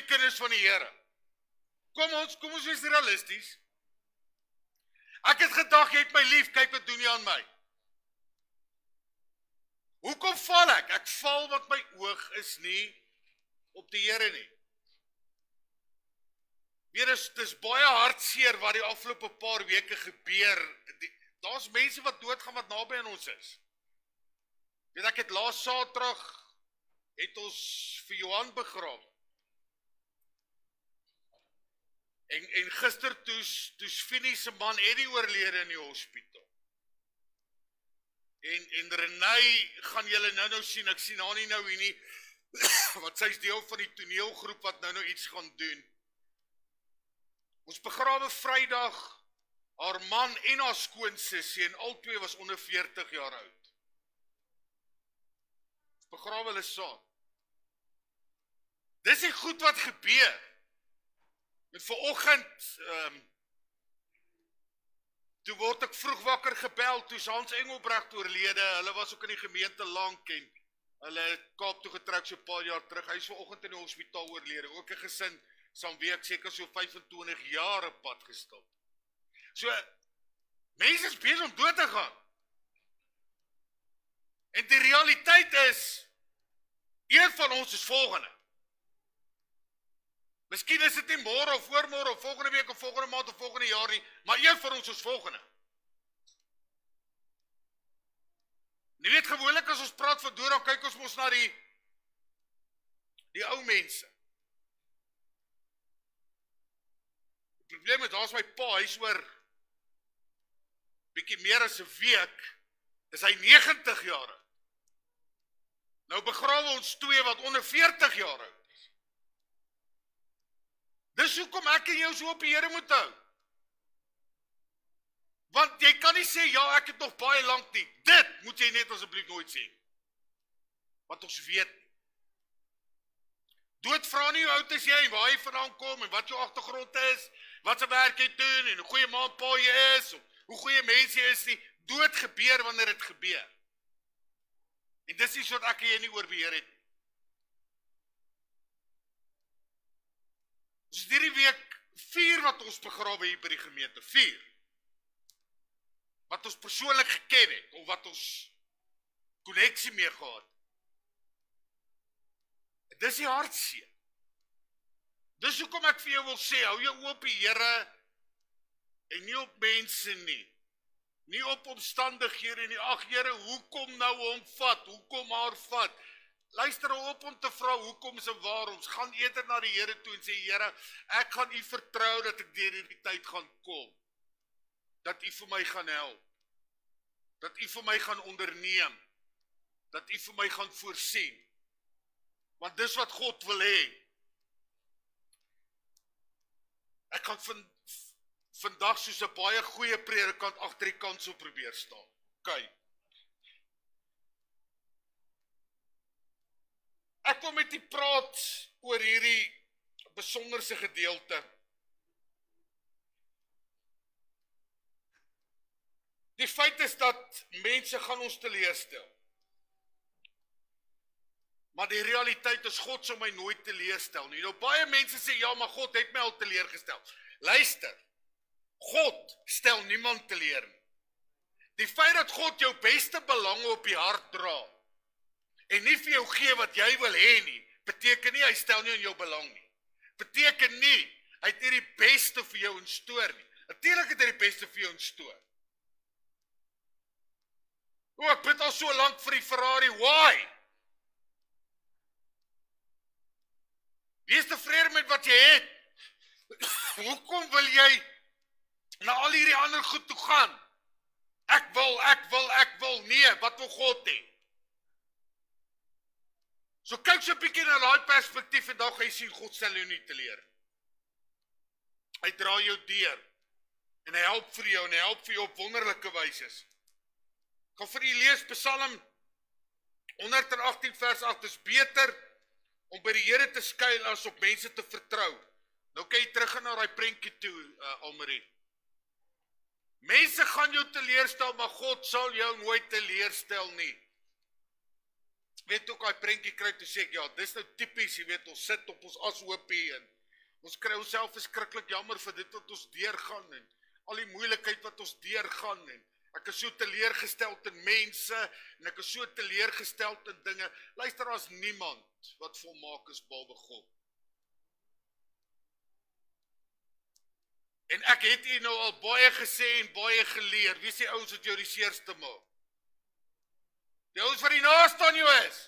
kinders van die Here. Kom ons wees realisties. Ek het gedag, jy het my lief, kyk wat doen jy aan my. Hoekom val ek? Ek val want my oog is nie op die Here nie. Weer dis baie hartseer wat die afgelope paar weke gebeur. Daar's mense wat doodgaan wat naby aan ons is. Weet ek het laas Saterdag het ons vir Johan begrawe. En gister toes Finnie se man Eddie oorlede in die hospitaal. En Renay gaan julle nou sien, ek sien haar nie nou hier nie, wat sy is deel van die toneelgroep wat nou iets gaan doen. Ons begrawe Vrydag, haar man en haar skoonsussie, en albei was onder 40 jaar oud. Ons begrawe hulle saam. Dis die goed wat gebeur. En vanoggend, toe word ek vroeg wakker gebel, toe is Hans Engelbrecht oorlede, hulle was ook in die gemeente lank en hulle het Kaap toe getrek so 'n paar jaar terug, hy is vanoggend in die hospitaal oorlede, ook 'n gesin, saam wie ek seker so 25 jaar op pad gestap. So, mense is besig om dood te gaan. En die realiteit is, een van ons is volgende. Miskien is dit nie môre of voormôre of volgende week of volgende maand of volgende jaar nie, maar een van ons is volgende. Nie weet gewoonlik as ons praat van dood, dan kyk ons mos na die ou mense. Die probleem is, daar is my pa, hy is oor bietjie meer as 'n week, is hy 90 jaar oud. Nou begrawe ons twee wat onder 40 jaar oud. Dis hoekom ek en jou so op die Here moet hou. Want jy kan nie sê, ja, ek het nog baie lank nie. Dit moet jy net asseblief nooit sê. Want ons weet nie. Dood vra nie hoe oud is jy, waar jy vandaan kom, en wat jou agtergrond is, wat se werk jy doen, en hoe goeie ma en pa jy is, of hoe goeie mens jy is nie. Dood gebeur wanneer dit gebeur. En dis iets wat ek en jy nie oorbeheer het. Ons het hierdie week 4 wat ons begrawe hier by die gemeente, 4. Wat ons persoonlik geken het, of wat ons koneksie mee gehad. En dis die hartseer. Dis hoekom ek vir jou wil sê, hou jou oop die Here, en nie op mense nie. Nie op omstandighede nie. Ag Here, hoekom nou hom vat? Hoekom haar vat? Luister op om te vra hoekom en waarom. Gaan eerder na die Here toe en sê, Here, ek gaan U vertrou dat ek deur hierdie tyd gaan kom. Dat U vir my gaan help. Dat U vir my gaan onderneem. Dat U vir my gaan voorsien. Want dis wat God wil hê. Ek gaan vandag soos 'n baie goeie predikant agter die kansel probeer staan. OK. Ek wil met u praat oor hierdie besonderse gedeelte. Die feit is dat mense gaan ons teleurstel. Maar die realiteit is, God sal my nooit teleurstel nie. Nou baie mense sê, ja, maar God het my al teleurgestel. Luister, God stel niemand teleur nie. Die feit dat God jou beste belange op die hart dra, en nie vir jou gee wat jy wil hê nie, beteken nie, hy stel nie in jou belang nie. Beteken nie, hy het nie die beste vir jou in stoor nie. Natuurlik het hy die beste vir jou in stoor. O, ek bid al so lank vir die Ferrari, why? Wees tevrede met wat jy het. Hoekom wil jy na al hierdie ander goed toe gaan? Ek wil, nee, wat wil God hê? So kyk so 'n bietjie na daai perspektief en dan gaan jy sien, God stel jou nie teleur. Hy dra jou deur, en hy help vir jou, en hy help vir jou op wonderlike wyse. Ek gaan vir u lees Psalm 118 vers 8, is beter om by die Here te skuil as op mense te vertrou. Nou kan jy teruggaan na daai prentjie toe, Almarie. Mense gaan jou teleurstel, maar God sal jou nooit teleurstel nie. weet ook, die prentjie kry, toe sê ek, ja, dis nou typies, jy weet, ons sit op ons ashoopie, en ons kry onsself verskriklik jammer vir dit wat ons deurgaan, en al die moeilikheid wat ons deurgaan, en ek is so teleurgesteld in mense, en ek is so teleurgesteld in dinge. Luister, as niemand wat volmaak is behalwe God. En ek het hier nou al baie gesê en baie geleer. Wie is die ouens wat jou die seerste maak? Die ouens wat die naaste aan jou is.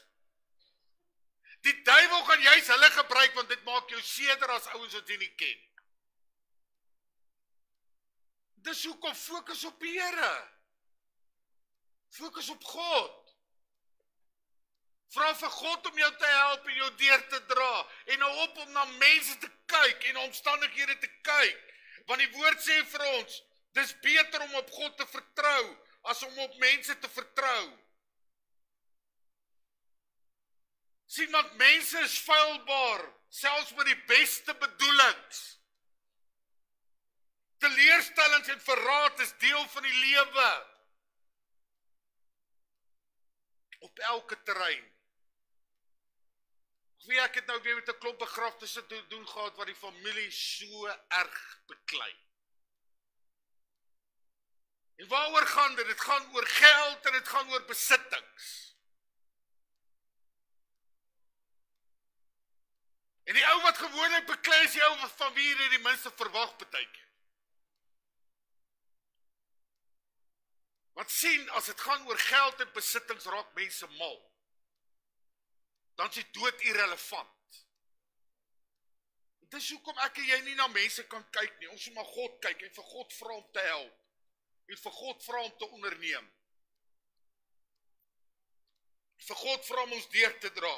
Die duiwel gaan juist hulle gebruik, want dit maak jou seerder as ouens wat jy nie ken. Dis hoekom fokus op die Here. Fokus op God. Vra vir God om jou te help en jou deur te dra. En hou op om na mense te kyk en omstandighede te kyk. Want die woord sê vir ons, dis beter om op God te vertrou, as om op mense te vertrou. Sien, want mense is feilbaar, selfs met die beste bedoelings. Teleurstellings en verraad is deel van die lewe. Op elke terrein. Ek het nou weer met 'n klomp begrafnisse te doen gehad, wat die familie so erg beklei. En waaroor gaan dit? Dit gaan oor geld en dit gaan oor besittings. En die ou wat gewoonlik beklei is die ou van wie jy die minste verwag partykeer. Want sien, as dit gaan oor geld en besittings, raak mense mal. Dan is die dood irrelevant. Dis hoekom ek en jy nie na mense kan kyk nie. Ons moet maar God kyk en vir God vra om te help. En vir God vra om te onderneem. Vir God vra om ons deur te dra.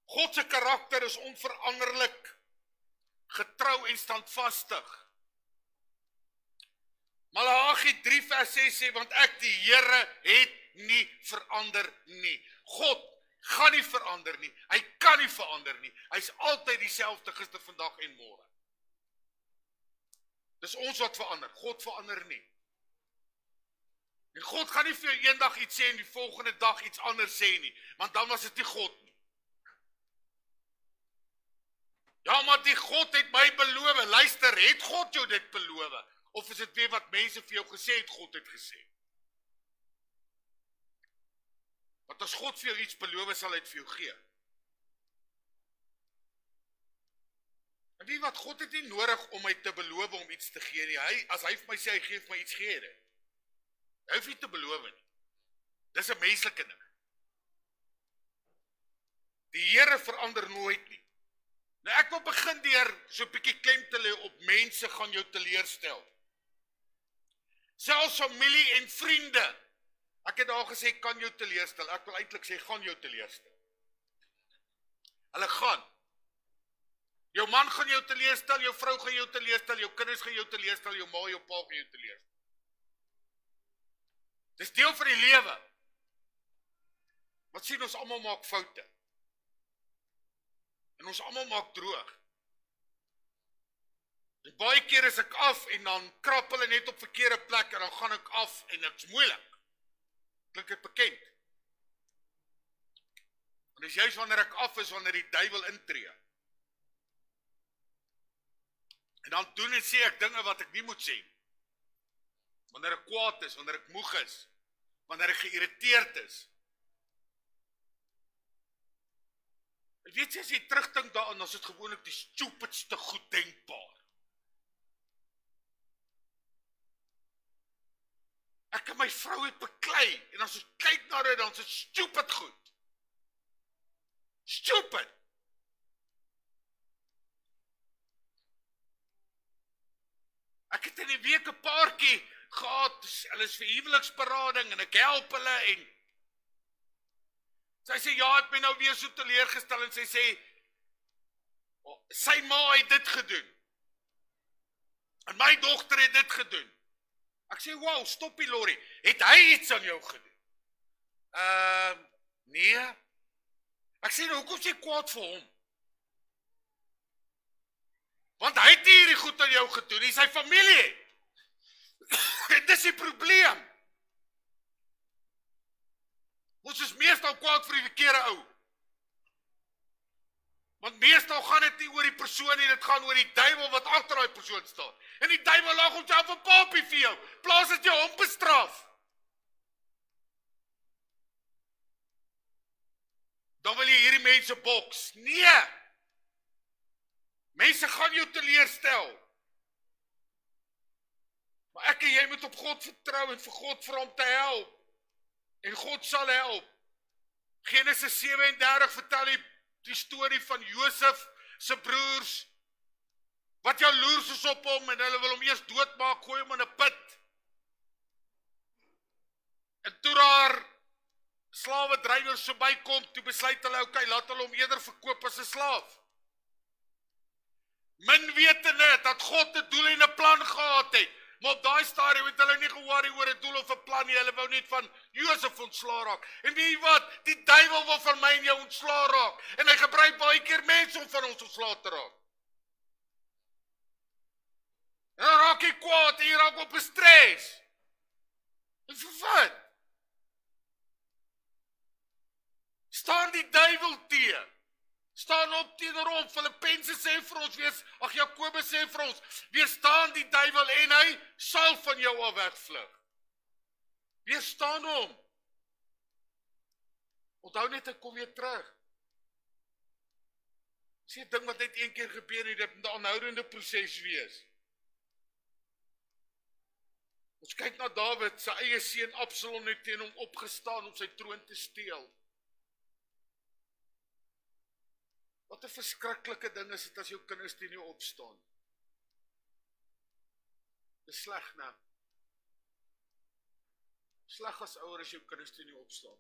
God se karakter is onveranderlik, getrou en standvastig. Maleagi 3 vers 6 sê, want ek die Here het nie verander nie. God gaan nie verander nie, hy kan nie verander nie, hy is altyd dieselfde gister, vandag en môre. Dis ons wat verander, God verander nie. En God gaan nie vir jou eendag iets sê en die volgende dag iets anders sê nie, want dan was dit nie God nie. Ja, maar die God het my beloof, luister, het God jou dit beloof? Of is dit weer wat mense vir jou gesê het, God het gesê? Want as God vir jou iets beloof, sal hy dit vir jou gee. En weet wat, God het nie nodig om my te beloof om iets te gee nie. As hy vir my sê, hy gee vir my iets gee dit. Hy hoef nie te beloof nie. Dis 'n menslike ding. Die Here verander nooit nie. Nou ek wil begin deur so 'n bietjie klem te lê op mense gaan jou teleurstel. Selfs familie en vriende. Ek het daar gesê, kan jou teleurstel. Ek wil eintlik sê, gaan jou teleurstel. Hulle gaan. Jou man gaan jou teleurstel, jou vrou gaan jou teleurstel, jou kinders gaan jou teleurstel, jou ma, jou pa gaan jou teleurstel. Dis deel van die lewe. Wat sien ons almal maak foute. En ons almal maak droog. En baie keer is ek af en dan krap hulle net op verkeerde plek en dan gaan ek af en dit is moeilik. Klink dit bekend? En dis juist wanneer ek af is, wanneer die duiwel intree. En dan doen en sê ek dinge wat ek nie moet sê. Wanneer ek kwaad is, wanneer ek moeg is, wanneer ek geïrriteerd is. En weet jy, as jy terugdink daaraan, dan is dit gewoonlik die stupidste goed denkbaar. Ek en my vrou het beklei, en as ons kyk na dit, dan is dit stupid goed. Stupid! Ek het in die week 'n paartjie gehad, hulle is vir huweliksberading, en ek help hulle, en sy sê, ja, ek ben nou weer so teleurgestel, en sy sê, sy ma het dit gedoen, en my dogter het dit gedoen. Ek sê, wow, stoppie Lori, het hy iets aan jou gedoen? Nee. Ek sê, nou, hoekom is jy kwaad vir hom? Want hy het hierdie goed aan jou gedoen, hy sy familie het. En dis die probleem. Ons is meestal kwaad vir die verkeerde ou. Want meestal gaan dit nie oor die persoon nie, dit gaan oor die duiwel wat agter daai persoon staan. En die duiwel lag homself 'n papie vir jou, plaas dat jy hom bestraf. Dan wil jy hierdie mense boks. Nee! Mense gaan jou teleurstel. Maar ek en jy moet op God vertrou en vir God vir hom te help. En God sal help. Genesis 37 vertel die storie van Josef se broers, wat jaloers is op hom, en hulle wil hom eers doodmaak, gooi hom in 'n put. En toe daar slawe drywers so bykom, toe besluit hulle, okay, laat hulle hom eerder verkoop as 'n slaaf. Min wetende dat God 'n doel en 'n plan gehad het. Maar op daai stadium het hulle nie ge-worry oor 'n doel of 'n plan nie, hulle wou net van Josef ontslaa raak. En weet jy wat? Die duiwel wil van my en jou ontslaa raak. En hy gebruik baie keer mense om van ons ontslaa te raak. En dan raak jy kwaad en jy raak op 'n stres. En vir wat? Staan die duiwel teen. Staan op teenoor hom. Filippense sê vir ons, Jakobus sê vir ons, weerstaan die duiwel en hy sal van jou af wegvlug. Weerstaan hom. Onthou net, ek kom weer terug. Dis nie 'n ding wat net een keer gebeur nie, dit moet 'n aanhoudende proses wees. Ons kyk na Dawid, sy eie seun Absalom het teen hom opgestaan om sy troon te steel. Wat 'n verskriklike ding is dit as jou kinders teen jou opstaan. Dis sleg, né? Sleg as ouer as jou kinders teen jou opstaan.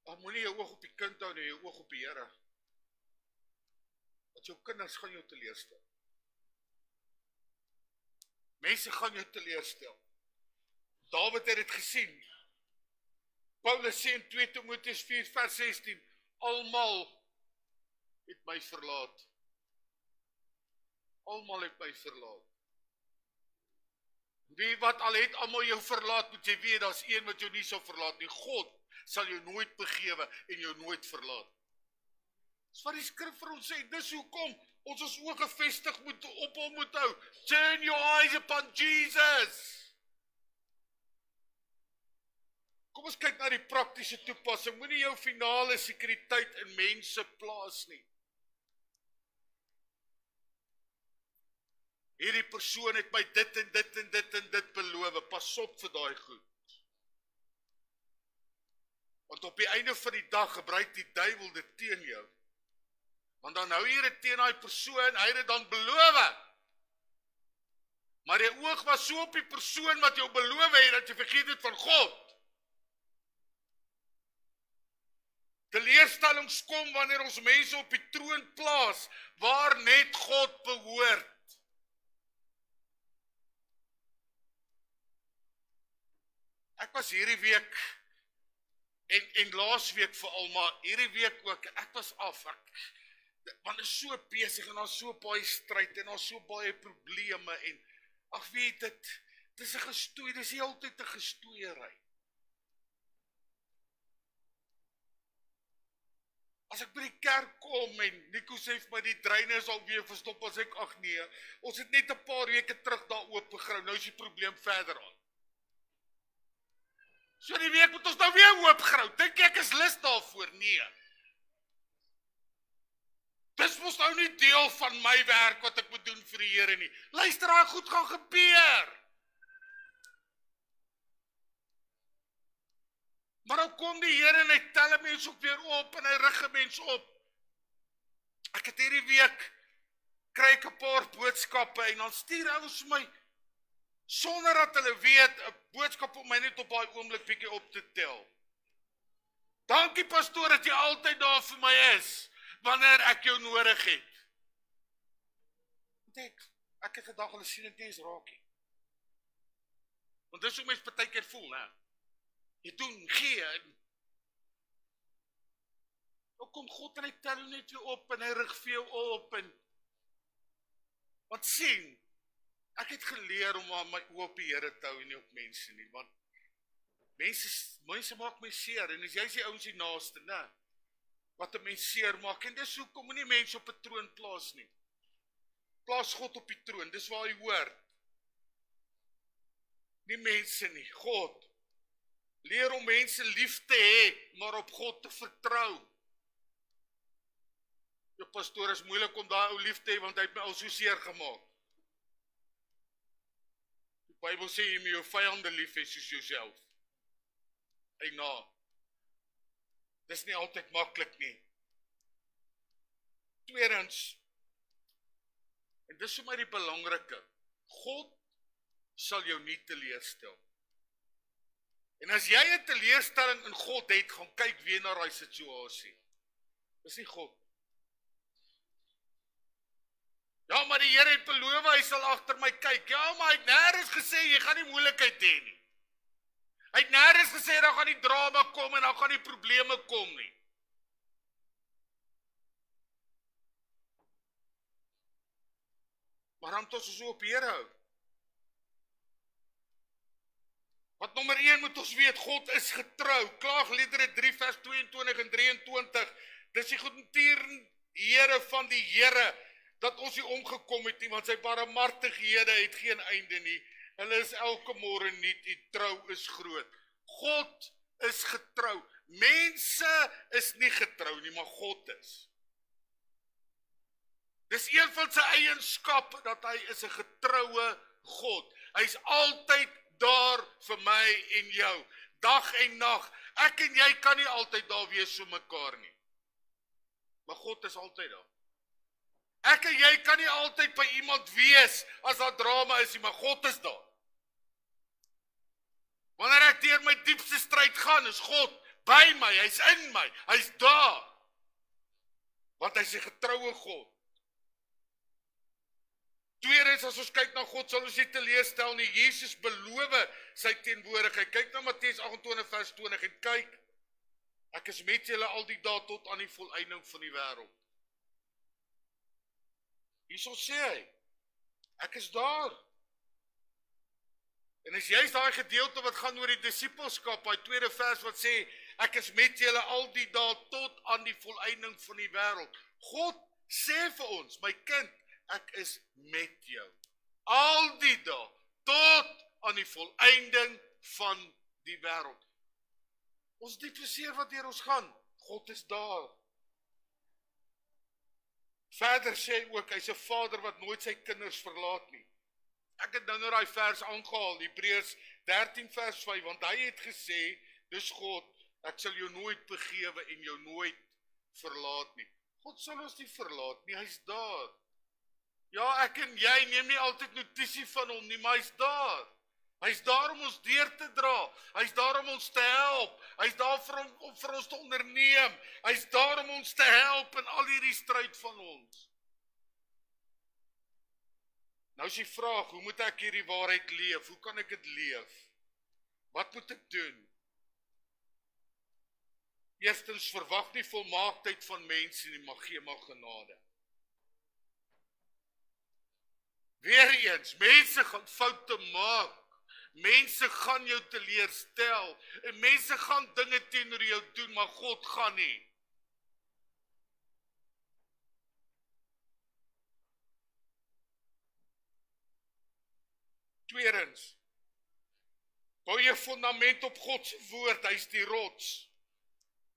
Maar moenie jou oog op die kind hou nie, jou oog op die Here. Want jou kinders gaan jou teleurstel. Mense gaan jou teleurstel. Dawid het dit gesien. Paulus sê in 2 Timoteus 4 vers 16, almal het my verlaat. Almal het my verlaat. Wie wat al het almal jou verlaat, moet jy weet, daar's een wat jou nie sal verlaat nie. God sal jou nooit begewe en jou nooit verlaat. Dis wat die skrif vir ons sê, dis hoekom ons oë gefestig moet op hom moet hou. Turn your eyes upon Jesus. Kom ons kyk na die praktiese toepassing. Moenie jou finale sekuriteit in mense plaas nie. Hierdie persoon het my dit en dit en dit en dit beloof. Pas op vir daai goed. Want op die einde van die dag gebruik die duiwel dit teen jou. Want dan hou jy dit teen daai persoon, hy het dit dan beloof. Maar die oog was so op die persoon wat jou beloof het, dat jy vergeet het van God. Teleurstellings kom wanneer ons mense op die troon plaas, waar net God behoort. Ek was hierdie week, en laas week veral, maar hierdie week ook, ek was af, want is so besig, en daar is so baie stryd, en daar is so baie probleme, en, ag weet dit, dis 'n gestoei, dis die hele tyd 'n gestoeiery. As ek by die kerk kom, en Nico sê vir my, die dreine is alweer verstop, as ek, ag nee, ons het net 'n paar weke terug daar oopgegrou, nou is die probleem verder aan. So die week moet ons nou weer oopgrou, dink ek is lus daarvoor? Nee. Dis mos nou nie deel van my werk wat ek moet doen vir die Here nie. Luister, daai goed gaan gebeur. Maar dan kom die Here en hy tel 'n mens ook weer op en hy rig 'n mens op. Ek het hierdie week kry ek 'n paar boodskappe en dan stuur ouens vir my sonder dat hulle weet 'n boodskap om my net op daai oomblik bietjie op te tel. Dankie pastoor dat jy altyd daar vir my is wanneer ek jou nodig het. Ek het gedag hulle sien dit nie eens raak nie. Want dis hoe mens partykeer voel, né? Jy doen, gee. Nou kom God en hy tel net weer op en hy rig vir jou op en want sien, ek het geleer om aan my oë op die Here te hou en nie op mense nie, want Mense maak my seer, en as jy sê ouens die naaste, né? Wat 'n mens seer maak, en dis hoekom moenie mense op 'n troon plaas nie. Plaas God op die troon, dis waar hy hoort. Nie mense nie, God. Leer om mense lief te hê, maar op God te vertrou. Jou pastoor, is moeilik om daai ou lief te hê, want hy het my al so seer gemaak. Die Bybel sê jy moet jou vyande lief hê soos jouself. Eina. Dis nie altyd maklik nie. Tweedens, en dis vir my die belangrike, God sal jou nie teleurstel. En as jy 'n teleurstelling in God het, gaan kyk weer na daai situasie. Dis nie God. Ja, maar die Here het beloof, hy sal agter my kyk. Ja, maar hy het nêrens gesê, jy gaan nie moeilikheid hê nie. Hy het nêrens gesê, dan gaan die drama kom, en dan gaan die probleme kom nie. Maar dan moet ons so op Here hou. Wat nommer 1 moet ons weet, God is getrou. Klaagliedere 3 vers 22 en 23. Dis die goedertieren Here van die Here, dat ons nie omgekom het nie, want sy barmhartighede het geen einde nie. Hulle is elke môre nuut, die trou is groot. God is getrou. Mense is nie getrou nie, maar God is. Dis een van sy eienskappe, dat hy is 'n getroue God. Hy is altyd daar vir my en jou, dag en nag. Ek en jy kan nie altyd daar wees vir mekaar nie, maar God is altyd daar. Ek en jy kan nie altyd by iemand wees as daar drama is nie, maar God is daar. Wanneer ek deur my diepste stryd gaan, is God by my, hy's in my, hy's daar. Want hy's 'n getroue God. Tweedens, as ons kyk na God, sal ons nie teleurstel nie. Jesus beloof sy teenwoordigheid. Kyk na Matteus 28 vers 20 en kyk, ek is met julle al die dae tot aan die volëinding van die wêreld. Hierso sê hy, ek is daar. En as jy is daai gedeelte wat gaan oor die disippelskap, daai tweede vers wat sê, ek is met julle al die dae tot aan die volëinding van die wêreld. God sê vir ons, my kind, ek is met jou. Al die dae tot aan die volëinding van die wêreld. Ons diep verseer wat deur ons gaan, God is daar. Verder sê ook, hy's 'n vader wat nooit sy kinders verlaat nie. Ek het nou daai vers aangehaal, Hebreërs 13 vers 5, want hy het gesê, dis God, ek sal jou nooit begewe en jou nooit verlaat nie. God sal ons nie verlaat nie, hy's daar. Ja, ek en jy neem nie altyd notisie van hom nie, maar hy's daar. Hy's daar om ons deur te dra. Hy's daar om ons te help. Hy's daar om vir ons te onderneem. Hy's daar om ons te help in al hierdie stryd van ons. Nou is die vraag, hoe moet ek hierdie waarheid leef? Hoe kan ek dit leef? Wat moet ek doen? Eerstens, verwag nie volmaaktheid van mense nie, maar gee maar genade. Weereens, mense gaan foute maak. Mense gaan jou teleurstel. En mense gaan dinge teenoor jou doen, maar God gaan nie. Tweedens, bou jy fundament op God se woord, hy's die rots.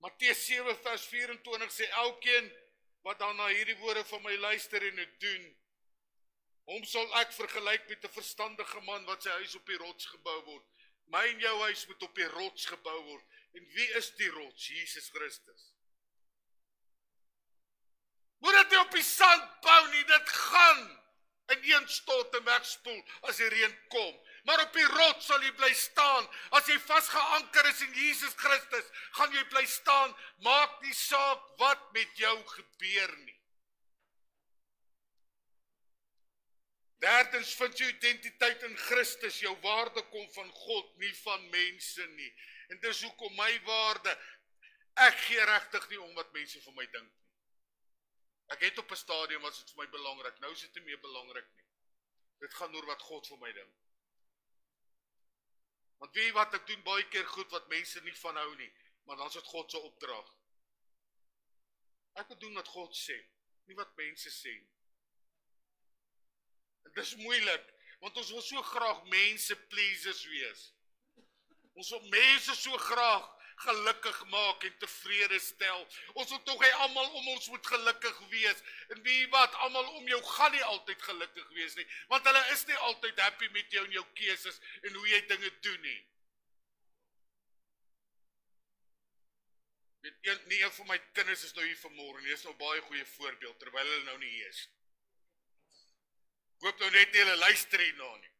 Matteus 7 vers 24 sê, elkeen wat dan na hierdie woorde van my luister en dit doen, hom sal ek vergelyk met 'n verstandige man wat sy huis op die rots gebou word. My en jou huis moet op die rots gebou word. En wie is die rots? Jesus Christus. Moet dit nie op die sand bou nie, dit gaan ineenstort en wegspoel as die reën kom. Maar op die rots sal jy bly staan. As jy vasgeanker is in Jesus Christus, gaan jy bly staan. Maak nie saak wat met jou gebeur nie. Derdens, vind jou identiteit in Christus, jou waarde kom van God, nie van mense nie. En dis hoekom my waarde, ek gee regtig nie om wat mense van my dink nie. Ek het op 'n stadium was dit vir my belangrik, nou is dit nie meer belangrik nie. Dit gaan oor wat God van my dink. Want weet jy wat, ek doen baie keer goed wat mense nie van hou nie, maar dan is dit God se opdrag. Ek moet doen wat God sê, nie wat mense sê nie. En dis moeilik, want ons wil so graag mense pleasers wees. Ons wil mense so graag gelukkig maak en tevrede stel. Ons wil tog hê almal om ons moet gelukkig wees. En weet jy wat, almal om jou gaan nie altyd gelukkig wees nie, want hulle is nie altyd happy met jou en jou keuses en hoe jy dinge doen nie. Nie een van my kinders is nou hier vanmorgen, die is nou baie goeie voorbeeld, terwyl hulle nou nie hier is. Ek hoop nou net nie hulle luister hierna nie.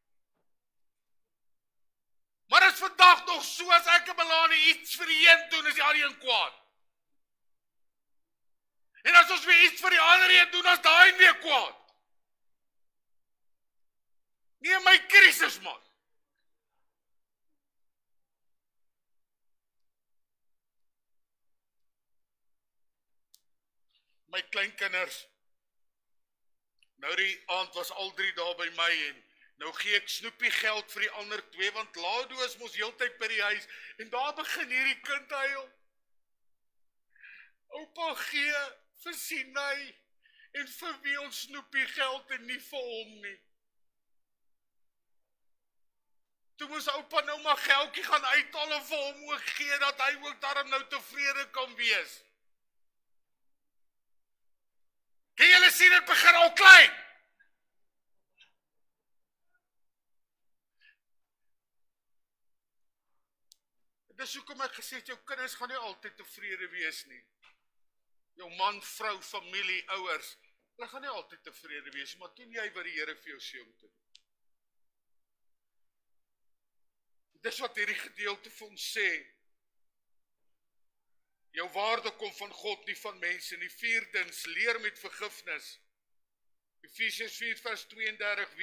Maar is vandag nog so, as ek en Melanie iets vir die een doen, is die ander een kwaad. En as ons weer iets vir die ander een doen, is daai een weer kwaad. Nie in my krisis, man. My kleinkinders, nou die aand was al 3 daar by my en nou gee ek snoepie geld vir die ander 2, want Lado is mos heeltyd by die huis, en daar begin hierdie kind huil. Oupa gee vir Sinay, en vir wie ons snoepie geld en nie vir hom nie. Toe moes oupa nou maar geldjie gaan uithaal en vir hom ook gee, dat hy ook daarom nou tevrede kan wees. Kan julle sien, dit begin al klein. Dis hoekom ek gesê het, jou kinders gaan nie altyd tevrede wees nie. Jou man, vrou, familie, ouers, hulle gaan nie altyd tevrede wees, maar doen jy wat die Here vir jou sê om te doen. Dis wat hierdie gedeelte vir ons sê. Jou waarde kom van God, nie van mense nie. Vierdens, leer met vergifnis. Efesiërs 4 vers 32,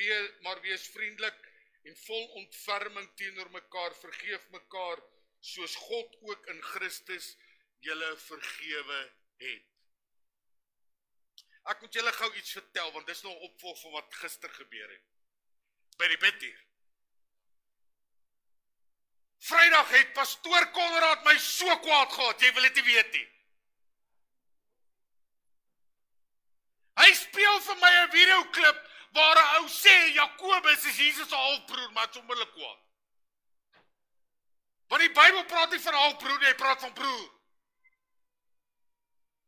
maar wees vriendelik en vol ontferming teenoor mekaar, vergeef mekaar, soos God ook in Christus julle vergewe het. Ek moet julle gou iets vertel, want dis nou 'n opvolg van wat gister gebeur het. By die bid hier. Vrydag het pastoor Konrad my so kwaad gehad, jy wil dit nie weet nie. Hy speel vir my 'n videoklip waar 'n ou sê Jakobus is Jesus se halfbroer, maar dit is onmiddellik kwaad. Want die Bybel praat nie van halfbroer nie, hy praat van broer.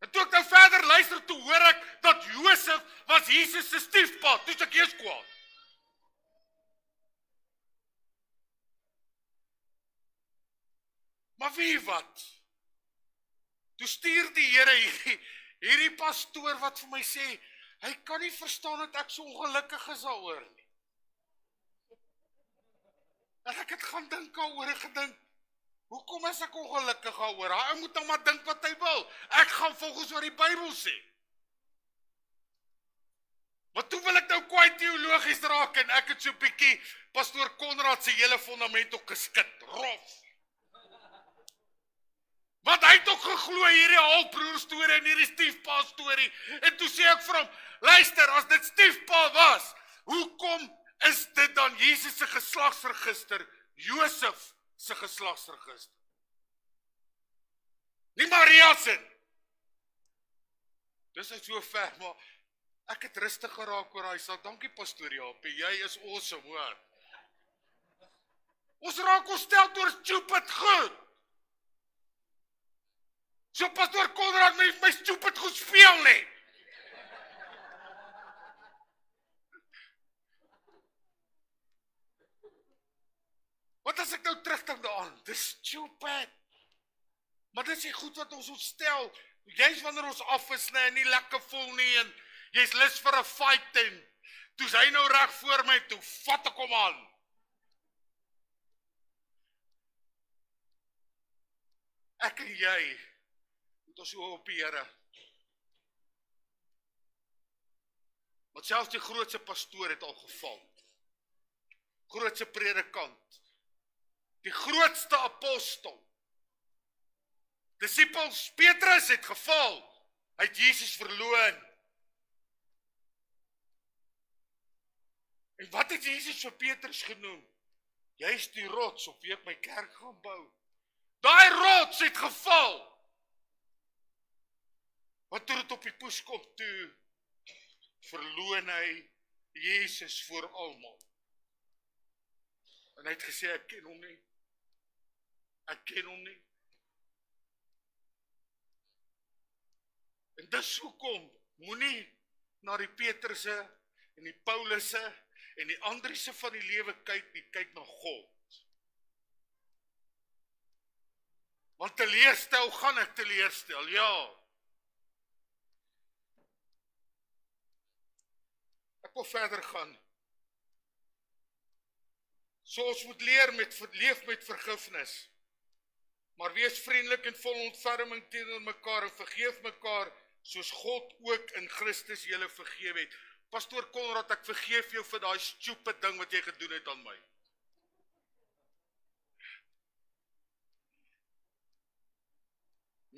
En toe ek nou verder luister, toe hoor ek dat Josef was Jesus se stiefpa, toe is ek eers kwaad. Maar wie wat? Toe stuur die Here hierdie pastoor wat vir my sê, hy kan nie verstaan dat ek so ongelukkig is daaroor nie. En ek het gaan dink daaroor en gedink, hoekom is ek ongelukkig daaroor? Hy moet nou maar dink wat hy wil. Ek gaan volgens wat die Bybel sê. Maar toe wil ek nou kwaai teologies raak en ek het so 'n bietjie pastoor Konrad se hele fondament ook geskit, rof. Want hy het ook geglo hierdie halfbroer storie en hierdie stiefpa storie. En toe sê ek vir hom, luister, as dit stiefpa was, hoekom is dit dan Jesus se geslagsregister, Josef se geslagsregister? Nie Maria se. Dis net so ver, maar ek het rustig geraak oor daai saak. Dankie pastoor Japie, jy is awesome, hoor. Ons raak ontstel deur stupid goed. So pastoor Konrad my stupid goed speel nie. Wat as ek nou terugdink daaraan? Dis stupid. Maar dis die goed wat ons ontstel. Jy's wanneer ons af is en nie lekker voel nie en jy's lus vir 'n fight en toe's hy nou reg voor my toe, vat ek hom aan. Ek en jy moet ons oë op die Here. Want selfs die grootste pastoor het al geval. Grootste predikant. Die grootste apostel. Disippels Petrus het geval. Hy het Jesus verloon. En wat het Jesus vir Petrus genoem? Jy is die rots op wie ek my kerk gaan bou. Daai rots het geval. Want toe dit op die poes kom toe, verloon hy Jesus voor almal. En hy het gesê, ek ken hom nie. Ek ken hom nie. En dis hoekom, moenie na die Petrusse en die Paulusse en die Andriese van die lewe kyk nie, kyk na God. Want teleurstel gaan ek teleurstel, ja. Ek wil verder gaan. So ons moet leef met vergifnis. Maar wees vriendelik en vol ontferming teenoor mekaar en vergeef mekaar, soos God ook in Christus julle vergeef het. Pastoor Konrad, ek vergeef jou vir daai stupid ding wat jy gedoen het aan my.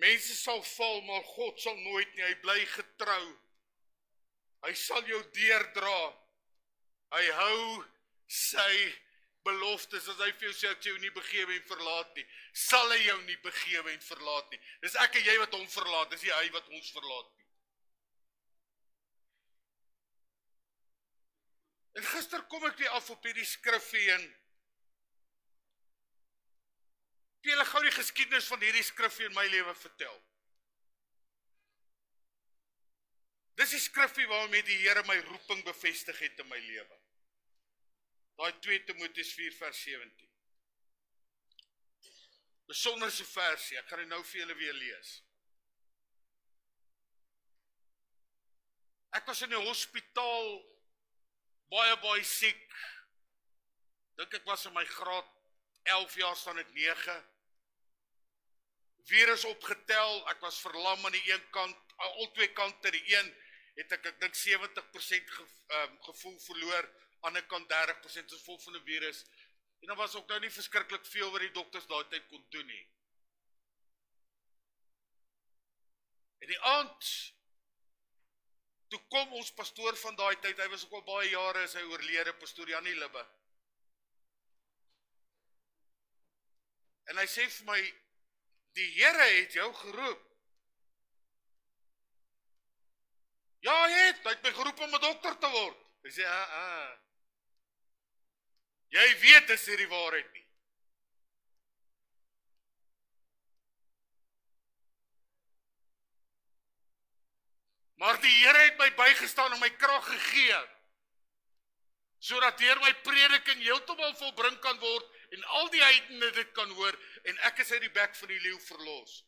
Mense sal val, maar God sal nooit nie, hy bly getrou. Hy sal jou deurdra. Hy hou sy beloftes, as hy vir jou sê, ek jou nie begewe en verlaat nie, sal hy jou nie begewe en verlaat nie. Dis ek en jy wat hom verlaat, dis nie hy wat ons verlaat nie. En gister kom ek weer af op hierdie skriffie en ek wil julle gou die geskiedenis van hierdie skriffie in my lewe vertel. Dis die skriffie waarmee die Here my roeping bevestig het in my lewe. Daai 2 Timoteus 4 vers 17. Besonderse versie, ek gaan dit nou vir julle weer lees. Ek was in die hospitaal, baie siek. Dink ek was in my graad 11 jaar staan dit 9. Virus opgetel, ek was verlam aan die een kant, al 2 kante, die een het ek dink 70% gevoel verloor, ander kant 30% is vol van 'n virus. En dan was ook nou nie verskriklik veel wat die dokters daai tyd kon doen nie. En die aand, toe kom ons pastoor van daai tyd, hy was ook al baie jare, is hy oorlede, pastoor Janie Libbe. En hy sê vir my, die Here het jou geroep. Ja, hy het my geroep om 'n dokter te word. Hy sê, jy weet dis nie die waarheid nie. Maar die Here het my bygestaan en my krag gegee, sodat deur my prediking heeltemal volbring kan word, en al die heidene dit kan hoor, en ek is uit die bek van die leeu verlos.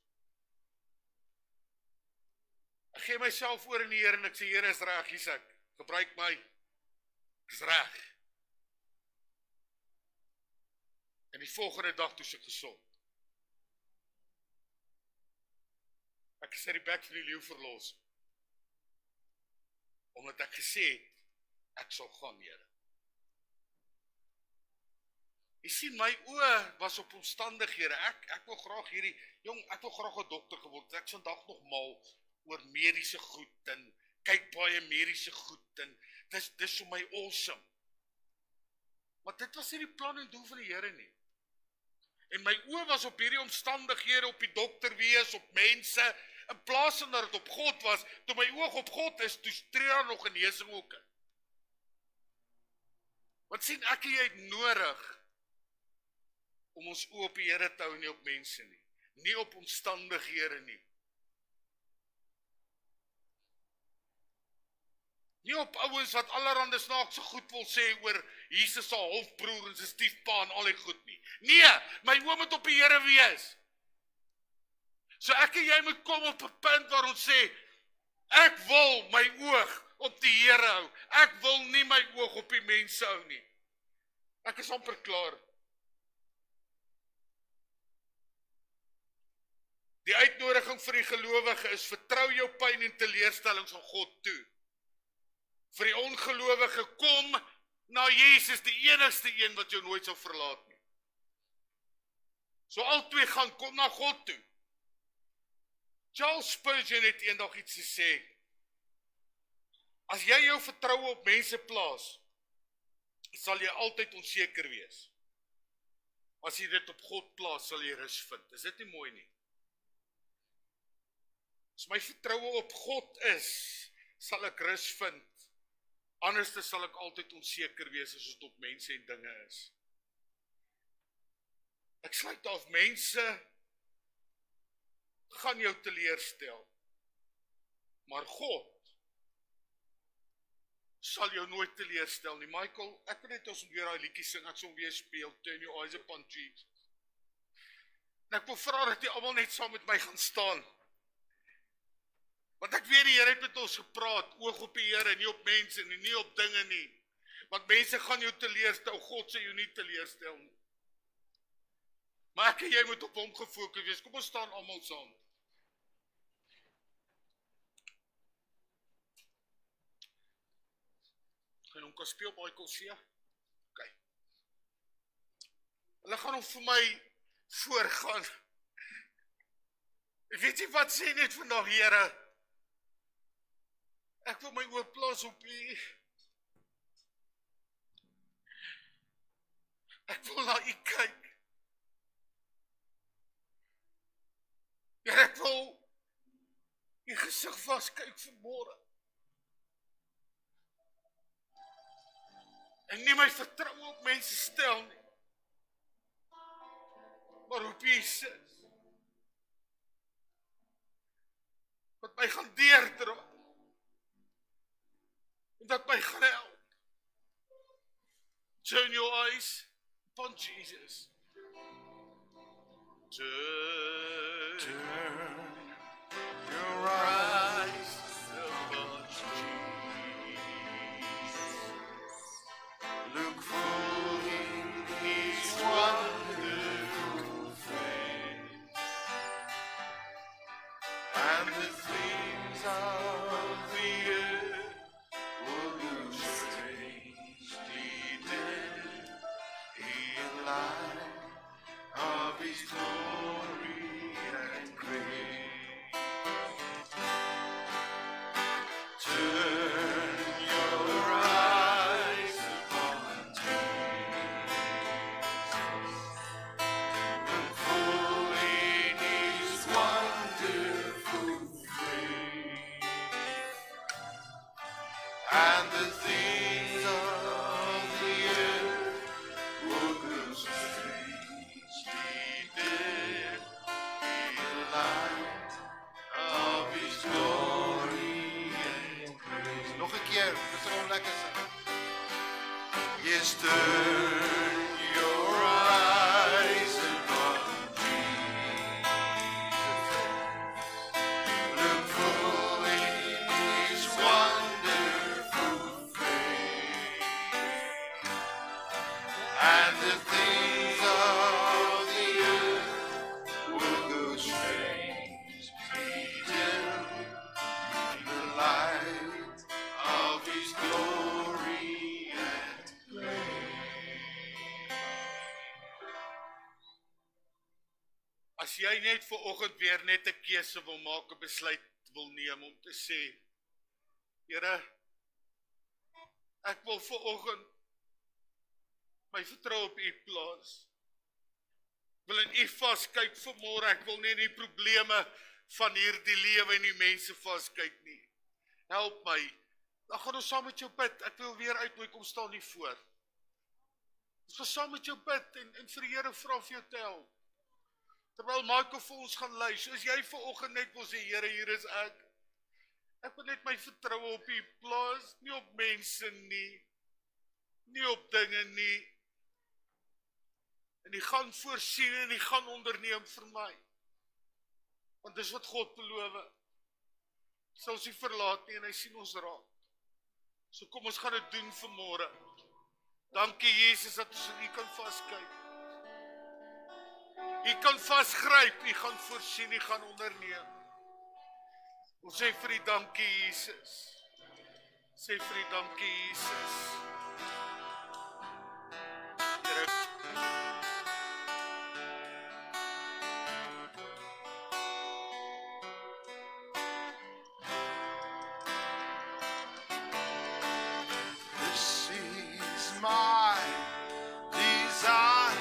Ek gee myself oor in die Here en ek sê, Here is reg, Isak, gebruik my, ek is reg. En die volgende dag toe is ek gesond. Ek is uit die bek van die leeu verlos. Omdat ek gesê het, ek sal gaan, Here. Jy sien, my oë was op omstandighede, ek wil graag ek wil graag 'n dokter geword, ek is vandag nog mal oor mediese goed, en kyk baie mediese goed, en dis vir my awesome. Maar dit was nie die plan en doel van die Here nie. En my oë was op hierdie omstandighede, op die dokter wees, op mense, in plaas van dat dit op God was, toe my oog op God is, toe tree daar nog genesing ook in. Want sien, ek en jy het nodig om ons oë op die Here te hou, nie op mense nie. Nie op omstandighede nie. Nie op ouens wat allerhande snaakse goed wil sê oor Jesus se halfbroer en sy stiefpa en al die goed nie. Nee, my oë moet op die Here wees. So ek en jy moet kom op 'n punt waar ons sê, ek wil my oog op die Here hou. Ek wil nie my oog op die mense hou nie. Ek is amper klaar. Die uitnodiging vir die gelowige is, vertrou jou pyn en teleurstellings aan God toe. Vir die ongelowige, kom na Jesus, die enigste een wat jou nooit sal verlaat nie. So al twee gaan, kom na God toe. Charles Spurgeon het eendag iets gesê, as jy jou vertroue op mense plaas, sal jy altyd onseker wees. As jy dit op God plaas, sal jy rus vind. Is dit nie mooi nie? As my vertroue op God is, sal ek rus vind. Anders sal ek altyd onseker wees as dit op mense en dinge is. Ek sluit af, mense gaan jou teleurstel. Maar God sal jou nooit teleurstel nie. Michael, ek wil net ons weer daai liedjie sing, ek sal weer speel, Turn Your Eyes Upon Jesus. En ek wil vra dat jy almal net saam met my gaan staan. Want ek weet die Here het met ons gepraat, oog op die Here, nie op mense nie, nie op dinge nie. Want mense gaan jou teleurstel, God sal jou nie teleurstel nie. Maar ek en jy moet op hom gefokus wees. Kom ons staan almal saam. Gaan hom kan speel, Michael C? OK. Hulle gaan hom vir my voorgaan. Weet jy wat sê net vandag, Here? Ek wil my oop plaas op U. Ek wil na U kyk. Here, ek wil U gesig vaskyk vanmôre. En nie my vertroue op mense stel nie. Maar op Jesus. Wat my gaan deurdra. En dat my gaan help. Turn your eyes upon Jesus. Turn your eyes upon Jesus. Look full in His wonderful face, and the things of the earth will do strangely dead in light of His glory and grace. Turn your eyes upon Jesus. Look full in His wonderful face, and the things of the earth will grow strangely dead in the light of His glory and grace. Nog 'n keer, dis om lekker sing. Yes, turn your eyes upon Jesus. Look full in His wonderful face, and the things of the earth will go strangely dim in the light of His glory and grace. As jy net vanoggend weer net 'n keuse wil maak, 'n besluit wil neem om te sê, Here, ek wil vanoggend my vertroue op U plaas. Wil in U vaskyk vanmôre, ek wil nie in die probleme van hierdie lewe en die mense vaskyk nie. Help my. Dan gaan ons saam met jou bid. Ek wil weer uitnooi, kom staan hier voor. Ons gaan saam met jou bid en vir die Here vra vir jou te help. Terwyl Michael vir ons gaan lei, soos jy vanoggend net wil sê, Here, hier is ek. Ek wil net my vertroue op U plaas, nie op mense nie, nie op dinge nie. En U gaan voorsien en U gaan onderneem vir my. Want dis wat God beloof. Sal ons nie verlaat nie en Hy sien ons raak. So kom ons gaan dit doen vanmôre. Dankie Jesus dat ons in U kan vaskyk. U kan vasgryp, U gaan voorsien, U gaan onderneem. Ons sê vir U dankie Jesus. Sê vir U dankie Jesus. This is my desire,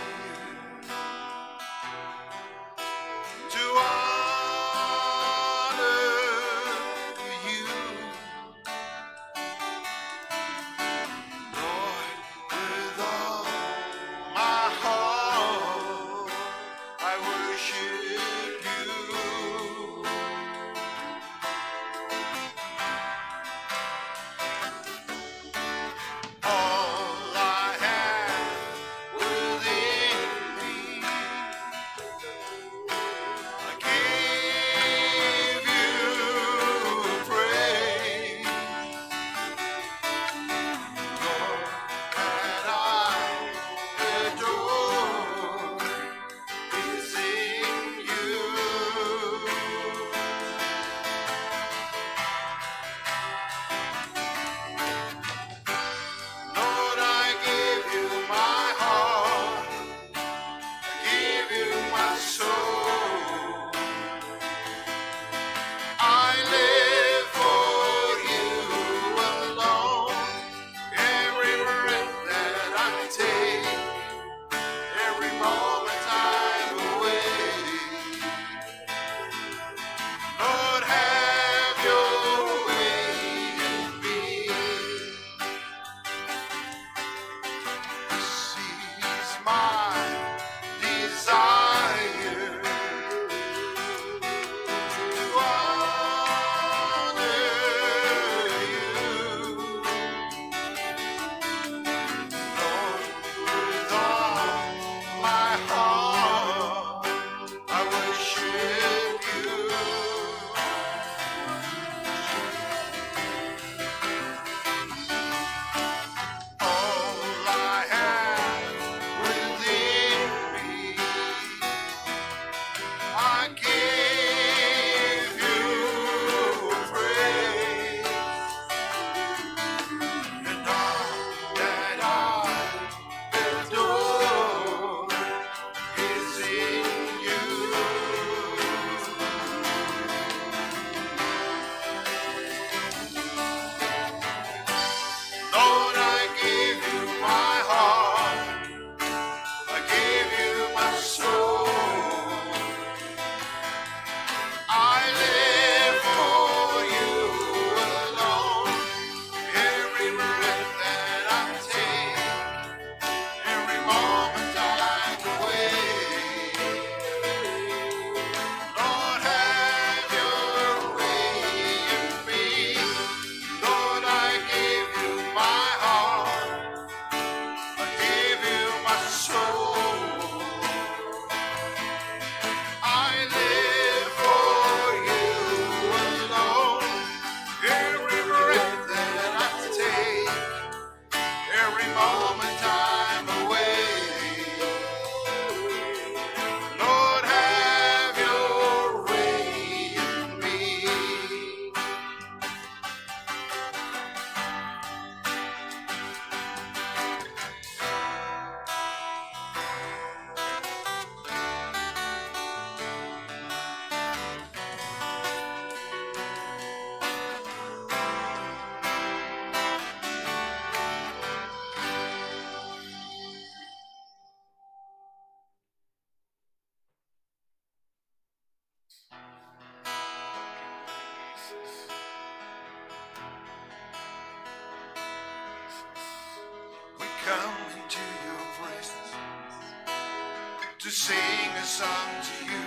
sing a song to you,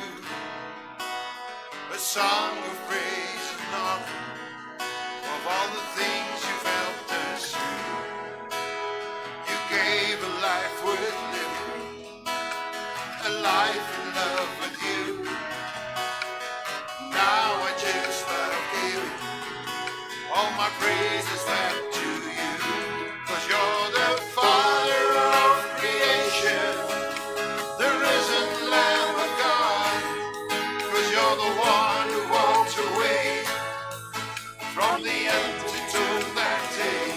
a song of praise and honor of all the things you've helped us through. You gave a life worth living, a life in love with you. Now I just love giving all my praises back to you, 'cause you're the Father of creation, the risen Lamb of God, 'cause you're the one who walked away from the empty tomb that day,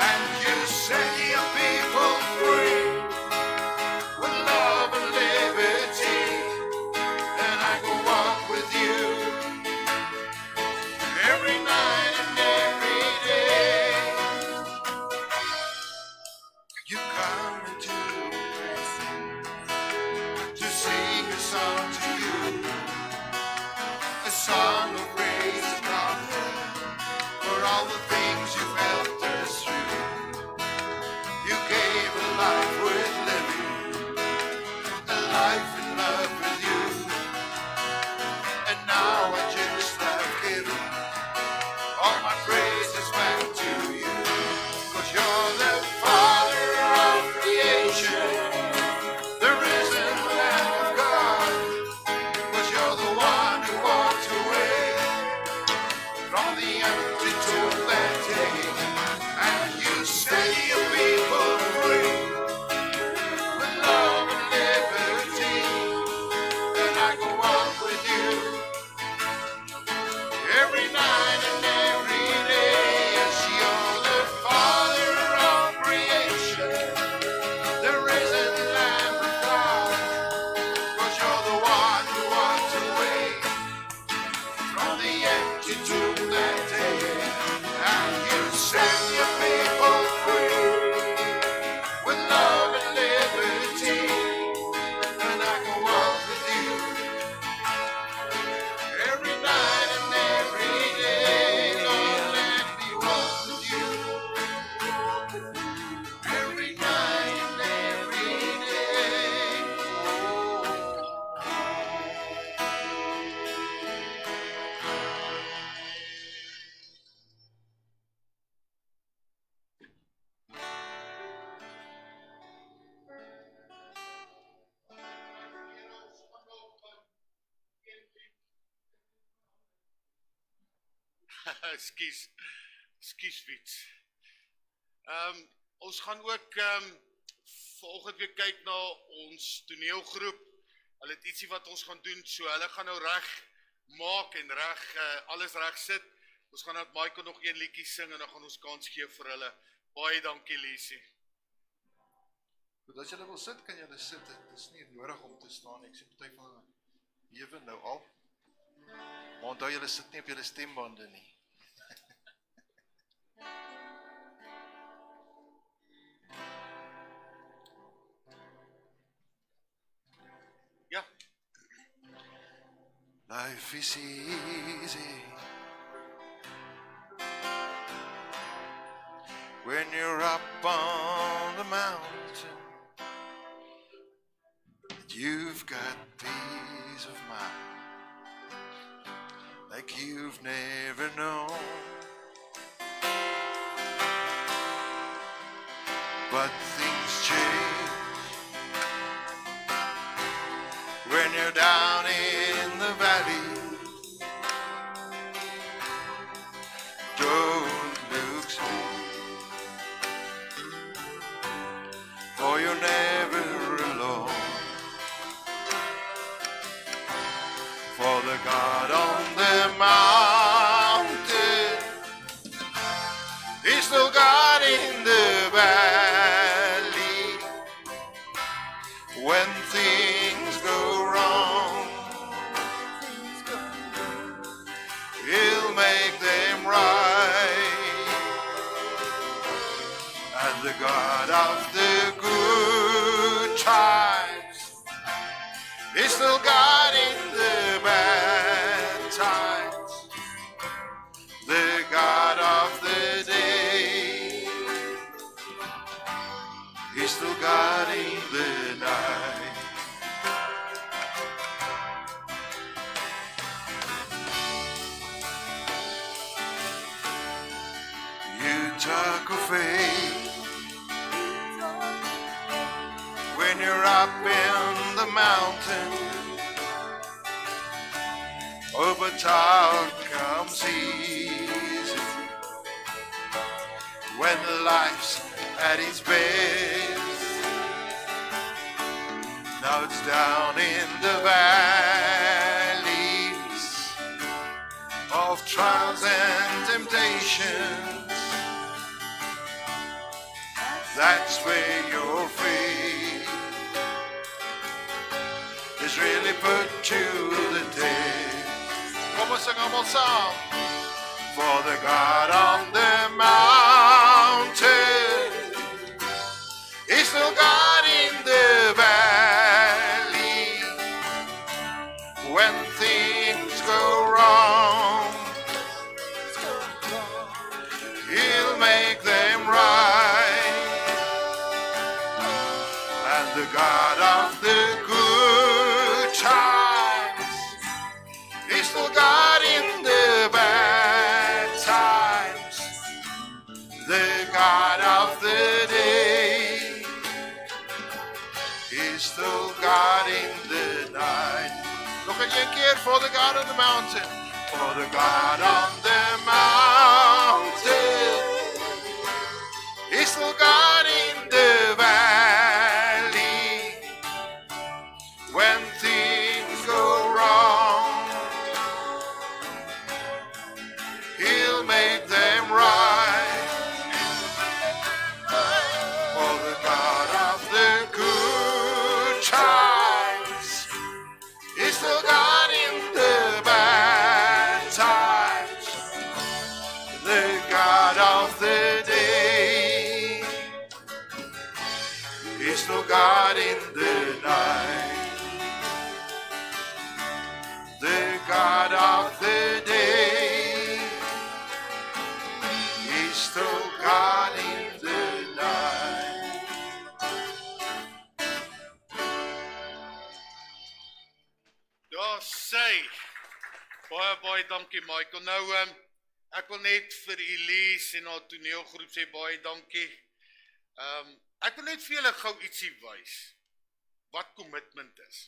and you set your people free with love and liberty, and I go walk with you every night and every day. You come into to sing a song to you, a song of praise and honor for all the things you've helped us through. You gave a life worth living, a life in love with you, and now I just love giving all my praises back to you, 'cause you're the Father of creation, the risen Lamb of God, 'cause you're the one who walked away from the empty tomb that day, and you set your people free with love and liberty, and I go on with you every night and every day. Yes, you're the Father of creation, the risen Lamb of God, 'cause you're the one who walked away from the empty tomb that day, and you set your people free with love and liberty, and I can walk with you every night and every day. Lord, let me walk with you every night and every day. Ekskuus Wiets. Ons gaan ook vanoggend weer kyk na ons toneelgroep. Hulle het ietsie wat ons gaan doen, so hulle gaan nou reg maak en alles reg sit. Ons gaan dat Michael nog een liedjie sing en dan gaan ons kans gee vir hulle. Baie dankie Liesie. Goed, as julle wil sit, kan julle sit. Het is nie nodig om te staan. Ek sien party van hewe nou al. Maar onthou julle sit nie op julle stembande nie. Ja. Life is easy when you're up on the mountain. You've got peace of mind like you've never known. But things change when you're down in the valley. Don't look straight, for you're never alone. For the God on the mountain is still God in the valley. When things go wrong, He'll make them right. And the God of the good times is still God in the bad times. The God of the day is still God in the night. talk of faith. When you're up in the mountain, over town comes easy. When life's at its best, now it's down in the valleys of trials and temptations. That's where your faith is really put to the test. Kom ons sing allemaal saam. For the God on the mountain is still God in the valley. When things go wrong, He'll make them right. And the God of the good times is still God in the bad times. The God of the day is still God in the night. Nog een keer for the God on the mountain. For the God on the mountain is still God in the valley. When things go wrong, He'll make them right. For the God of the good times is still God in the bad times. The God of the day is still God in the night. The God of the day is still God in the night. Ja, sy. Baie dankie Michael. Nou, ek wil net vir Elise en haar toneelgroep sê baie dankie. Ek wil net vir julle gou ietsie wys. Wat commitment is.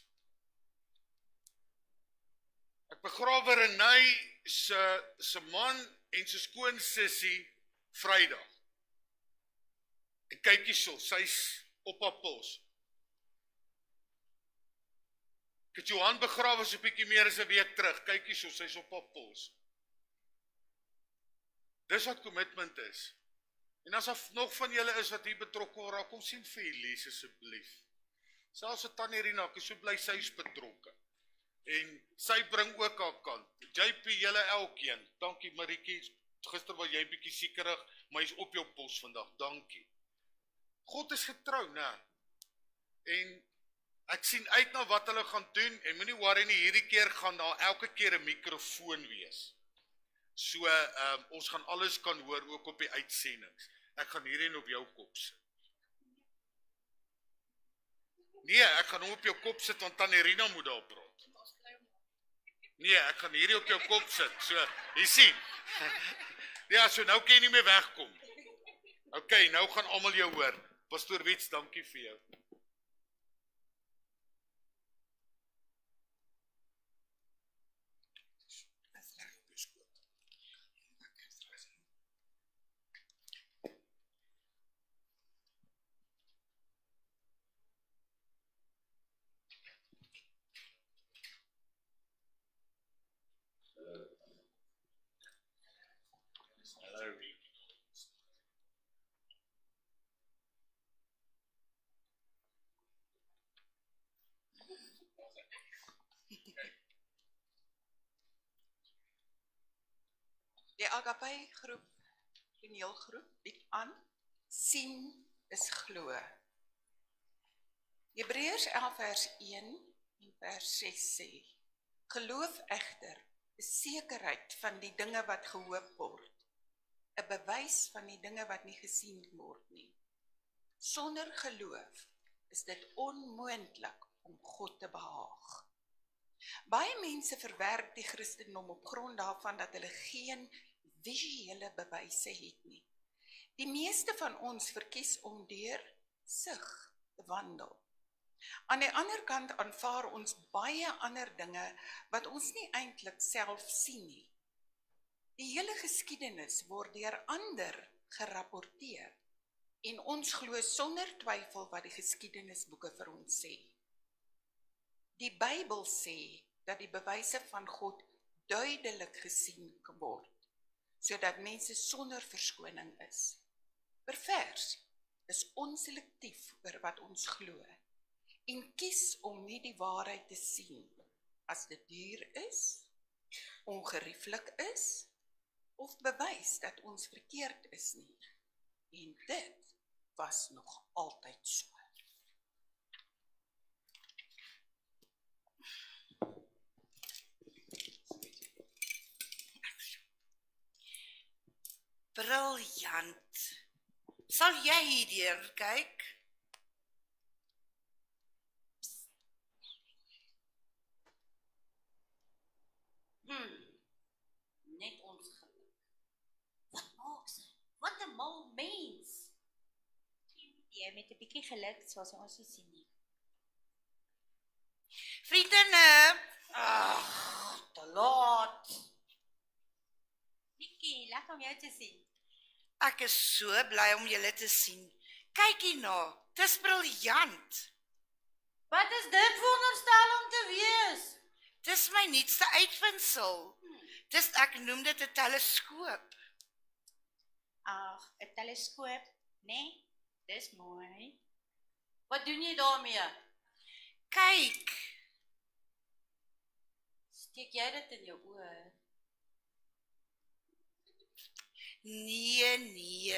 Ek begrawe Renay se man en sy skoonsissie Vrydag. En kyk hierso, sy's op haar pols. Ek het Johan begrawe so 'n bietjie meer as 'n week terug. Kyk hierso, sy's op haar pols. Dis wat commitment is. En as daar nog van julle is wat hier betrokke word, kom sien vir Elise asseblief. Selfs vir Tannie Rina, ek is so bly sy is betrokke. En sy bring ook haar kant. JP, julle elkeen. Dankie Marietjie. Gister was jy bietjie siekerig, maar jy's op jou pos vandag. Dankie. God is getrou, né? En ek sien uit na wat hulle gaan doen en moenie worry nie, hierdie keer gaan daar elke keer 'n mikrofoon wees. So ons gaan alles kan hoor ook op die uitsendings. Ek gaan hierheen op jou kop sit. Nee, ek gaan hom op jou kop sit want Tannie Rina moet daar praat. Nee, ek gaan hierdie op jou kop sit. So, jy sien. Ja, so nou kan jy nie meer wegkom. OK, nou gaan almal jou hoor. Pastoor Wiets, dankie vir jou. Die Agape groep, toneelgroep, bied aan, sien is glo. Hebreërs 11 vers 1 en vers 6 sê, geloof egter is sekerheid van die dinge wat gehoop word, 'n bewys van die dinge wat nie gesien word nie. Sonder geloof is dit onmoontlik om God te behaag. Baie mense verwerp die Christendom op grond daarvan dat hulle geen visuele bewyse het nie. Die meeste van ons verkies om deur sig te wandel. Aan die ander kant aanvaar ons baie ander dinge wat ons nie eintlik self sien nie. Die hele geskiedenis word deur ander gerapporteer en ons glo sonder twyfel wat die geskiedenisboeke vir ons sê. Die Bybel sê dat die bewyse van God duidelik gesien word, sodat mense sonder verskoning is. Pervers is onselektief oor wat ons glo en kies om nie die waarheid te sien as dit duur is, ongerieflik is of bewys dat ons verkeerd is nie. En dit was nog altyd so. Briljant. Sal jy hierdeur kyk? Net ons geluk. Wat maak sy? Wat 'n mal mens. Jy met 'n bietjie geluk sal sy ons nie sien nie. Vriendinne, Te laat. Nikkie, lekker om jou te sien. ek is so bly om julle te sien. Kyk hierna, dis briljant. Wat is dit veronderstel om te wees? Dis my nuutste uitvindsel. Ek noem dit 'n teleskoop. Ag, 'n teleskoop, nee, dis mooi. Wat doen jy daarmee? Kyk, Steek jy dit in jou oë? nee,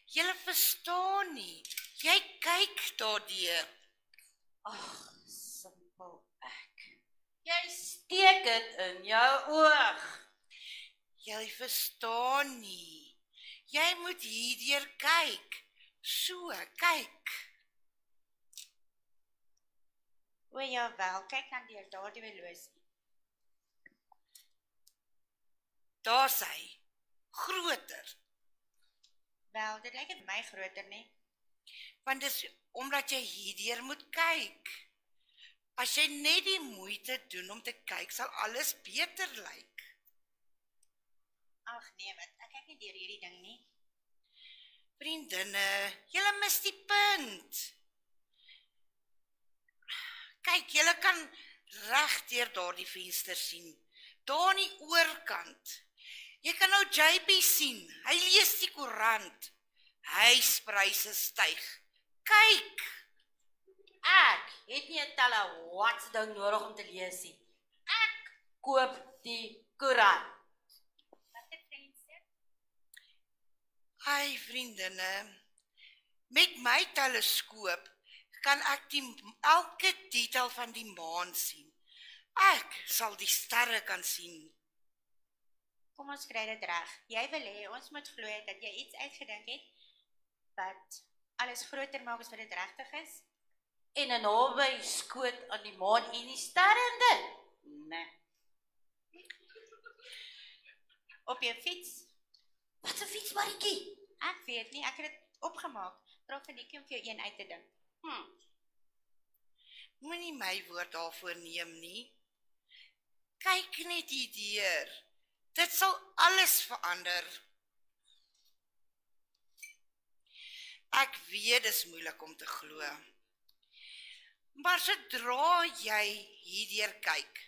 julle verstaan nie. Jy kyk daardeur. Ag, simpel ek. Jy steek dit in jou oog. Jy verstaan nie. Jy moet hierdeur kyk. So, kyk. O ja wel, kyk dan deur daardie horlosie. Daar's hy. Groter. Wel, dit lyk vir my groter, nee. Want dis omdat jy hierdeur moet kyk. As jy net die moeite doen om te kyk, sal alles beter lyk. Ag nee, wat, ek kyk nie deur hierdie ding nie. Vriendinne, julle mis die punt. Kyk, julle kan reg deur daardie venster sien. Daar aan die oorkant. Jy kan nou JP sien. Hy lees die koerant. Huispryse styg. Kyk. Ek het nie 'n telewats ding nodig om te lees nie. Ek koop die koerant. Wat 'n venster? Ai, vriendinne. Met my teleskoop kan ek elke detail van die maan sien. Ek sal die sterre kan sien. Kom ons kry dit reg. Jy wil hê ons moet glo dat jy iets uitgedink het wat alles groter maak as wat dit regtig is? En 'n naby skoot aan die maan en die sterre in dit. Nee. Op jou fiets? Wat 'n fiets, Maritjie? Ek weet nie, ek het dit opgemaak. Vra vir Nikkie om vir jou een uit te dink. Moenie my woord daarvoor neem nie. Kyk net hierdeur. Dit sal alles verander. Ek weet dis moeilik om te glo. Maar sodra jy hierdeur kyk,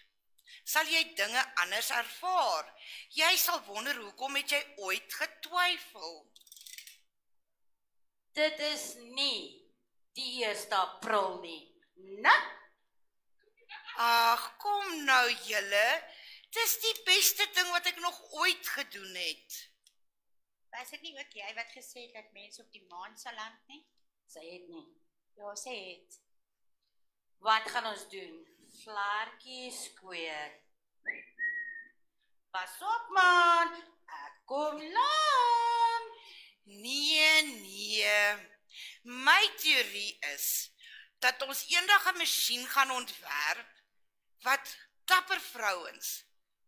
sal jy dinge anders ervaar. Jy sal wonder hoekom het jy ooit getwyfel. Dit is nie die 1 April nie. Nee. Ag, kom nou julle. Dis die beste ding wat ek nog ooit gedoen het. Was dit nie ook jy wat gesê het dat mense op die maan sal land nie? Sy het nie. Ja, sy het. Wat gaan ons doen? Vlaartjies square. Pas op man, ek kom land. Nee. My teorie is dat ons eendag 'n masjien gaan ontwerp wat dapper vrouens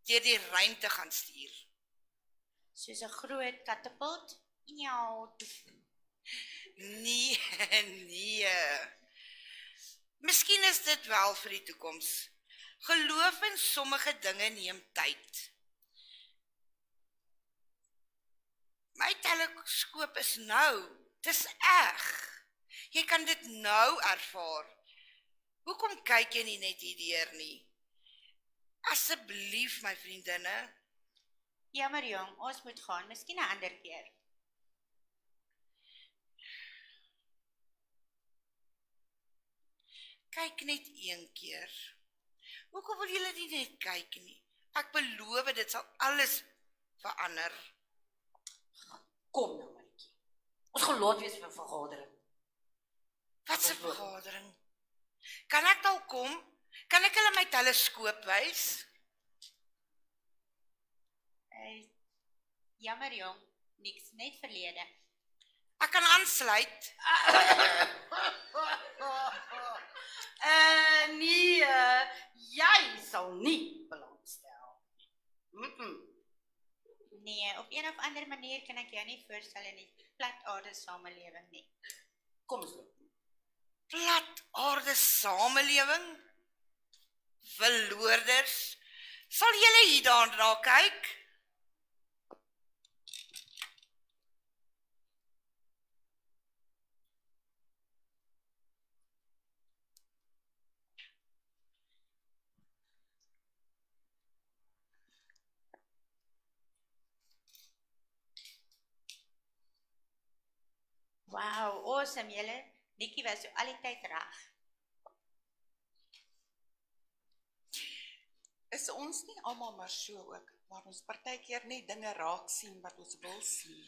deur die ruimte gaan stuur. Soos 'n groot katapult. Ja, Nee, nee. Miskien is dit wel vir die toekoms. Geloof in sommige dinge neem tyd. My teleskoop is nou. Dis eg. Jy kan dit nou ervaar. Hoekom kyk jy nie net hierdeur nie? Asseblief, my vriendinne. jammer jong, ons moet gaan, miskien 'n ander keer. Kyk net een keer. Hoekom wil julle nie net kyk nie? Ek beloof dit sal alles verander. Kom nou, Maritjie. Ons gaan laat wees vir 'n vergadering. Wat 'n vergadering? Kan ek dalk kom? Kan ek hulle my teleskoop wys? Jammer jong, niks, net verlede. Ek kan aansluit. Nee, jy sal nie belangstel. Nee, op een of ander manier kan ek jou nie voorstel in die plataarde samelewing nie. Kom ons loop. Plataarde samelewing? Verloorders? Sal julle hier daarna kyk? Wow, awesome julle. Nikkie was so al die tyd reg. Is ons nie almal maar so ook, waar ons partykeer nie dinge raak sien wat ons wil sien.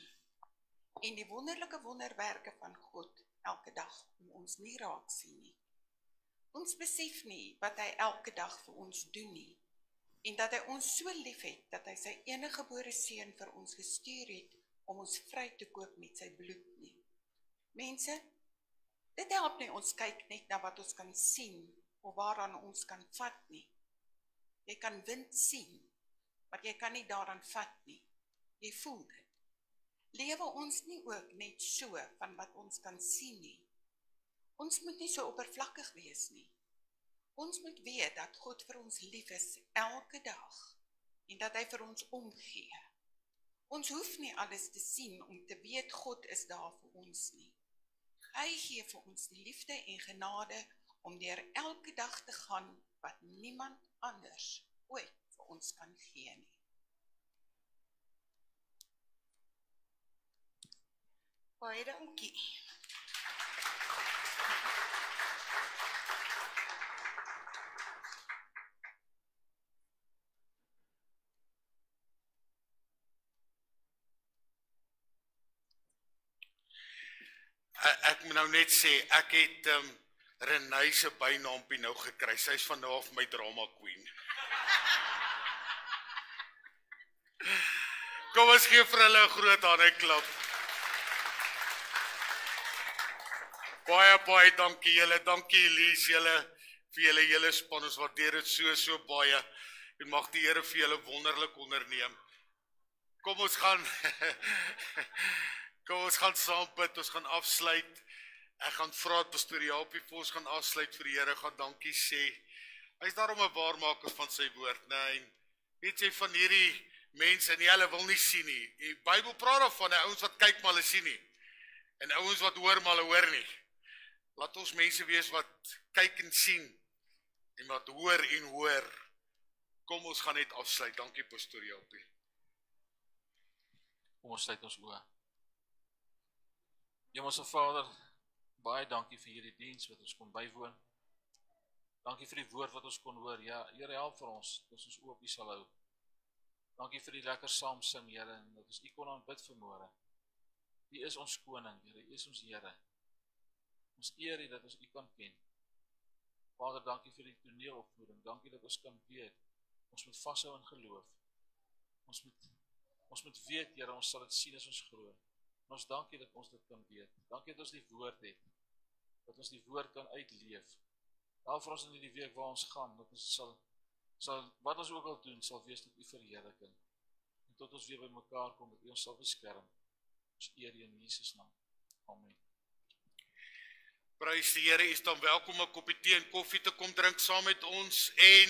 En die wonderlike wonderwerke van God elke dag om ons nie raak sien nie. Ons besef nie wat hy elke dag vir ons doen nie. En dat hy ons so lief het, dat hy sy enige gebore seun vir ons gestuur het, om ons vry te koop met sy bloed nie. Mense, dit help nie ons kyk net na wat ons kan sien, of waaraan ons kan vat nie. Jy kan wind sien, maar jy kan nie daaraan vat nie. Jy voel dit. Lewe ons nie ook net so van wat ons kan sien nie. Ons moet nie so oppervlakkig wees nie. Ons moet weet dat God vir ons lief is elke dag, en dat hy vir ons omgee. Ons hoef nie alles te sien om te weet God is daar vir ons nie. Hy gee vir ons die liefde en genade om deur elke dag te gaan wat niemand anders ooit vir ons kan gee nie. Baie dankie. Ek moet nou net sê, ek het Renée se bynaampie nou gekry. Sy is van nou af my drama queen. Kom ons gee vir hulle 'n groot handeklap. Baie dankie julle, dankie Elise, julle vir julle hele span. Ons waardeer dit so baie. En mag die Here vir julle wonderlik onderneem. Kom ons gaan saam bid, ons gaan afsluit. Ek gaan vra dat Pastoor Jaapie vir ons gaan afsluit vir die Here, gaan dankie sê. Hy is daarom 'n waarmaker van sy woord, nee. Weet jy van hierdie mense, nie hulle wil nie sien nie. Die Bybel praat daarvan, ouens wat kyk maar hulle sien nie. En ouens wat hoor maar hulle hoor nie. Laat ons mense wees wat kyk en sien en wat hoor en hoor. Kom ons gaan net afsluit. Dankie Pastoor Jaapie. Kom ons sluit ons oë. Hemelse Vader, baie dankie vir hierdie diens wat ons kon bywoon. Dankie vir die woord wat ons kon hoor. Ja, Here help vir ons, dat ons oop U sal hou. Dankie vir die lekker saam sing, Here, en dat ons U kon aanbid vanmôre. U is ons koning, Here, U is ons Here. Ons eer U dat ons U kan ken. Vader, dankie vir die toneelopvoeding. Dankie dat ons kan weet. Ons moet vashou in geloof. Ons moet weet, Here, ons sal dit sien as ons glo. En ons dankie dat ons dit kan weet. Dankie dat ons die woord het. Dat ons die woord kan uitleef. Help vir ons in die week waar ons gaan, dat ons sal wat ons ook al doen, sal wees tot U verheerliking. En tot ons weer by mekaar kom, dat U ons sal beskerm. Ons eer U in Jesus naam. Amen. Prys die Here, is dan welkom 'n koppie tee en koffie te kom drink saam met ons. En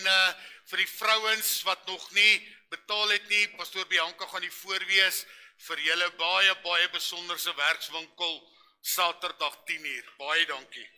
vir die vrouens wat nog nie betaal het nie, Pastoor Bianca gaan die voorwees vir julle baie besonderse werkswinkel Saterdag 10:00. Baie dankie.